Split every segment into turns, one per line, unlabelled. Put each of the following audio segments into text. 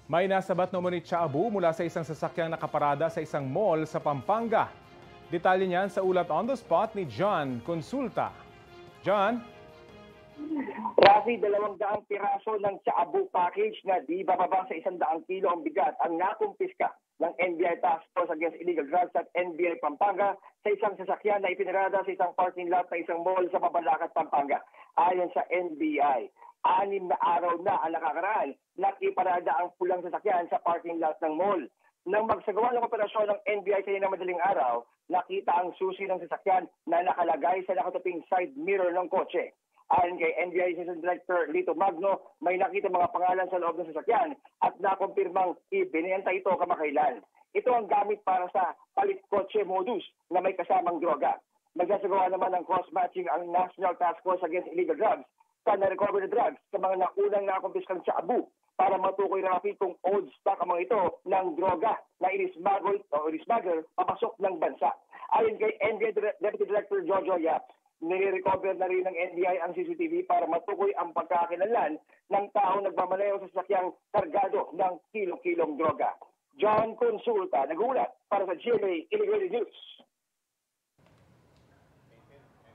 May nasabat na umunit Abu mula sa isang sasakyang nakaparada sa isang mall sa Pampanga. Detalye niyan sa ulat on the spot ni John Consulta. John?
Rafi, 200 piraso ng Abu package na di bababa sa 100 kilo ang bigat ang nakumpiska ng NBI Task Force Against Illegal Drugs at NBI Pampanga sa isang sasakyan na ipinarada sa isang parking lot ng isang mall sa Mabalacat, Pampanga. Ayon sa NBI, 6 na araw na ang nakakaraan nakiparada ang pulang sasakyan sa parking lot ng mall. Nang magsagawa ng operasyon ng NBI sa madaling araw, nakita ang susi ng sasakyan na nakalagay sa nakatuping side mirror ng kotse. Ayon kay NBI Assistant Director Lito Magno, may nakita mga pangalan sa loob ng sasakyan at nakumpirmang ibinenta ito kamakailan. Ito ang gamit para sa palit kotse modus na may kasamang droga. Magsasagawa naman ng cross-matching ang National Task Force Against Illegal Drugs sa na-recover na drugs sa mga naunang nakumpiskang Abu para matukoy Rafi kung old stock ang mga ito ng droga na inismuggle papasok ng bansa. Ayon kay NBI Deputy Director Jojo Yap, nire-recover na rin ng NBI ang CCTV para matukoy ang pagkakakilanlan ng taong nagmamaneho sa sasakyang kargado ng kilo-kilong droga. John Consulta, nag-uulat para sa GMA Integrated News.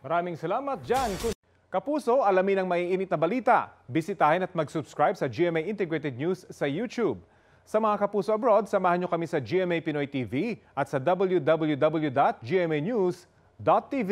Maraming salamat, John. Kapuso, alamin ang maiinit na balita. Bisitahin at mag-subscribe sa GMA Integrated News sa YouTube. Sa mga kapuso abroad, samahan nyo kami sa GMA Pinoy TV at sa www.gmanews.tv.